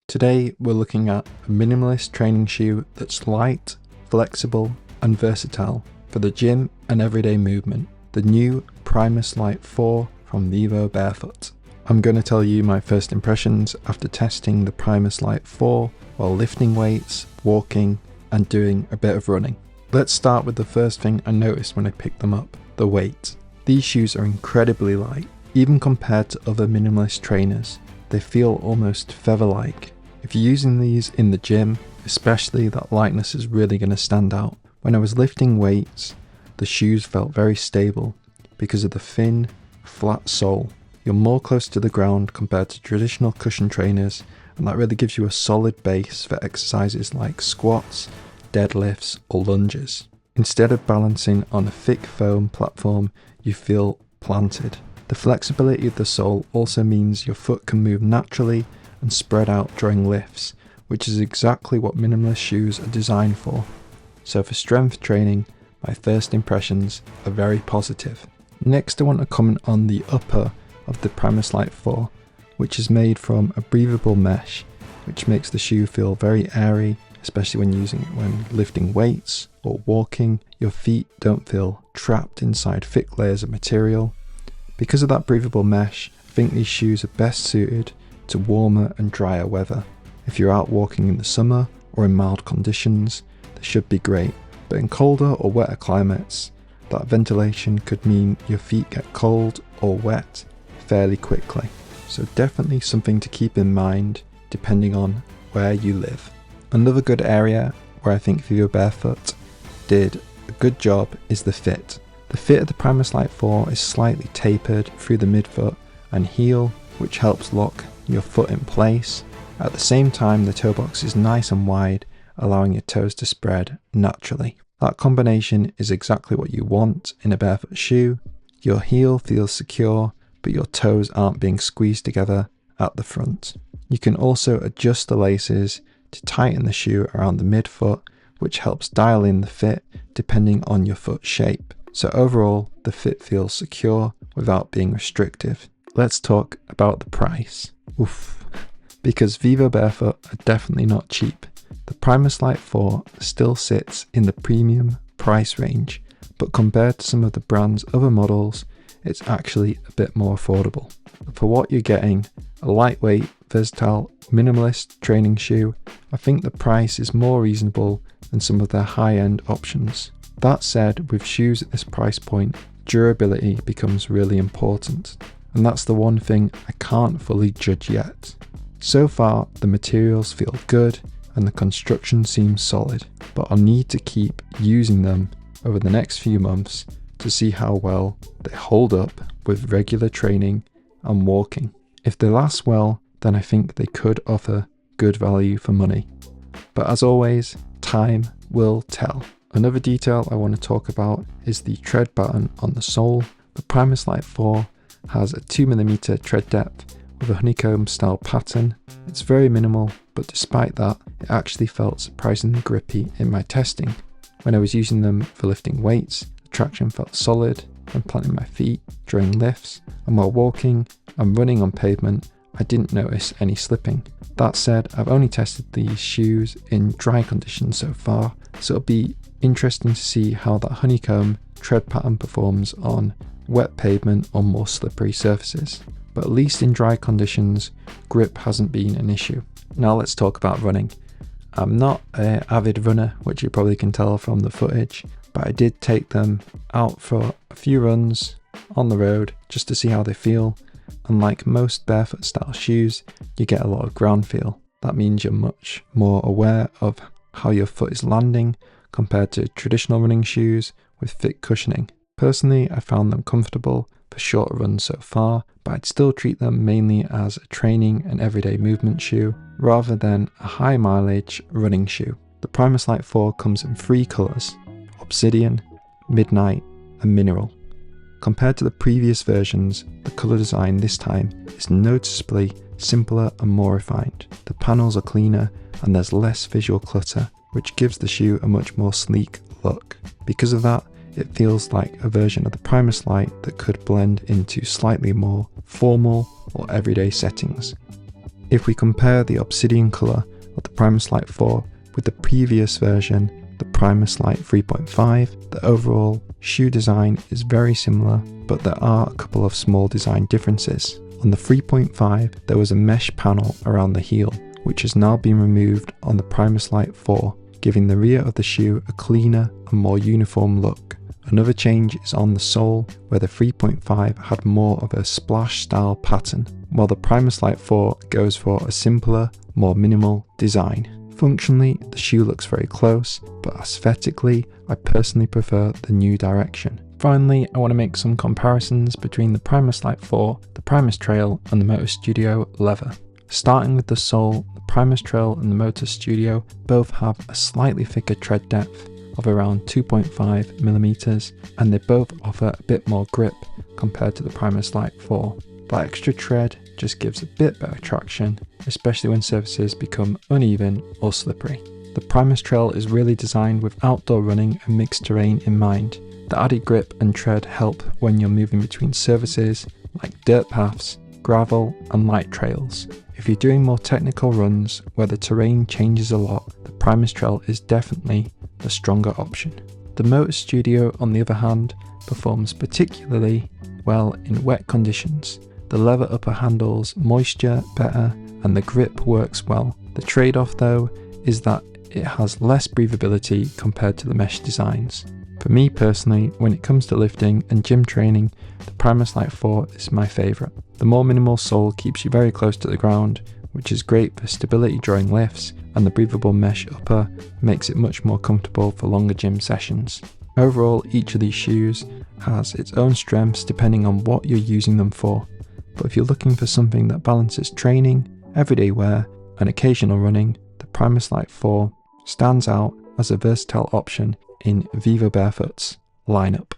Today we're looking at a minimalist training shoe that's light, flexible and versatile for the gym and everyday movement. The new Primus Lite IV from Vivobarefoot. I'm going to tell you my first impressions after testing the Primus Lite IV while lifting weights, walking and doing a bit of running. Let's start with the first thing I noticed when I picked them up, the weight. These shoes are incredibly light, even compared to other minimalist trainers. They feel almost feather-like. If you're using these in the gym, especially, that lightness is really going to stand out. When I was lifting weights, the shoes felt very stable because of the thin, flat sole. You're more close to the ground compared to traditional cushion trainers, and that really gives you a solid base for exercises like squats, deadlifts or lunges. Instead of balancing on a thick foam platform, you feel planted. The flexibility of the sole also means your foot can move naturally and spread out during lifts, which is exactly what minimalist shoes are designed for. So for strength training, my first impressions are very positive. Next I want to comment on the upper of the Primus Lite IV, which is made from a breathable mesh, which makes the shoe feel very airy, especially when using it when lifting weights or walking. Your feet don't feel trapped inside thick layers of material. Because of that breathable mesh, I think these shoes are best suited to warmer and drier weather. If you're out walking in the summer or in mild conditions, they should be great, but in colder or wetter climates, that ventilation could mean your feet get cold or wet fairly quickly. So definitely something to keep in mind depending on where you live. Another good area where I think Vivobarefoot did a good job is the fit. The fit of the Primus Lite IV is slightly tapered through the midfoot and heel, which helps lock your foot in place. At the same time, the toe box is nice and wide, allowing your toes to spread naturally. That combination is exactly what you want in a barefoot shoe. Your heel feels secure, but your toes aren't being squeezed together at the front. You can also adjust the laces to tighten the shoe around the midfoot, which helps dial in the fit depending on your foot shape. So overall, the fit feels secure without being restrictive. Let's talk about the price. Oof. Because Vivobarefoot are definitely not cheap. The Primus Lite IV still sits in the premium price range, but compared to some of the brand's other models, it's actually a bit more affordable. For what you're getting, a lightweight, versatile, minimalist training shoe, I think the price is more reasonable than some of their high-end options. That said, with shoes at this price point, durability becomes really important, and that's the one thing I can't fully judge yet. So far, the materials feel good and the construction seems solid, but I'll need to keep using them over the next few months to see how well they hold up with regular training and walking. If they last well, then I think they could offer good value for money. But as always, time will tell. Another detail I want to talk about is the tread pattern on the sole. The Primus Lite IV has a 2mm tread depth with a honeycomb style pattern. It's very minimal, but despite that, it actually felt surprisingly grippy in my testing. When I was using them for lifting weights, the traction felt solid when planting my feet during lifts, and while walking and running on pavement, I didn't notice any slipping. That said, I've only tested these shoes in dry conditions so far, so it'll be interesting to see how that honeycomb tread pattern performs on wet pavement or more slippery surfaces. But at least in dry conditions, grip hasn't been an issue. Now let's talk about running. I'm not an avid runner, which you probably can tell from the footage, but I did take them out for a few runs on the road just to see how they feel. And like most barefoot style shoes, you get a lot of ground feel. That means you're much more aware of how your foot is landing compared to traditional running shoes with thick cushioning. Personally, I found them comfortable for shorter runs so far, but I'd still treat them mainly as a training and everyday movement shoe rather than a high mileage running shoe. The Primus Lite IV comes in 3 colours: Obsidian, Midnight and Mineral. Compared to the previous versions, the colour design this time is noticeably simpler and more refined. The panels are cleaner and there's less visual clutter, which gives the shoe a much more sleek look. Because of that, it feels like a version of the Primus Lite that could blend into slightly more formal or everyday settings. If we compare the obsidian colour of the Primus Lite 4 with the previous version, the Primus Lite 3.5, the overall shoe design is very similar, but there are a couple of small design differences. On the 3.5, there was a mesh panel around the heel, which has now been removed on the Primus Lite 4, giving the rear of the shoe a cleaner and more uniform look. Another change is on the sole, where the 3.5 had more of a splash style pattern, while the Primus Lite 4 goes for a simpler, more minimal design. Functionally, the shoe looks very close, but aesthetically, I personally prefer the new direction. Finally, I want to make some comparisons between the Primus Lite 4, the Primus Trail and the Motus Studio leather. Starting with the sole, the Primus Trail and the Motus Studio both have a slightly thicker tread depth of around 2.5mm, and they both offer a bit more grip compared to the Primus Lite 4. That extra tread just gives a bit better traction, especially when surfaces become uneven or slippery. The Primus Trail is really designed with outdoor running and mixed terrain in mind. The added grip and tread help when you're moving between surfaces like dirt paths, gravel and light trails. If you're doing more technical runs where the terrain changes a lot, the Primus Trail is definitely the stronger option. The Motus Studio, on the other hand, performs particularly well in wet conditions. The leather upper handles moisture better and the grip works well. The trade-off though is that it has less breathability compared to the mesh designs. For me personally, when it comes to lifting and gym training, the Primus Lite 4 is my favourite. The more minimal sole keeps you very close to the ground, which is great for stability during lifts, and the breathable mesh upper makes it much more comfortable for longer gym sessions. Overall, each of these shoes has its own strengths depending on what you're using them for, but if you're looking for something that balances training, everyday wear, and occasional running, the Primus Lite 4 stands out as a versatile option in Vivobarefoot's lineup.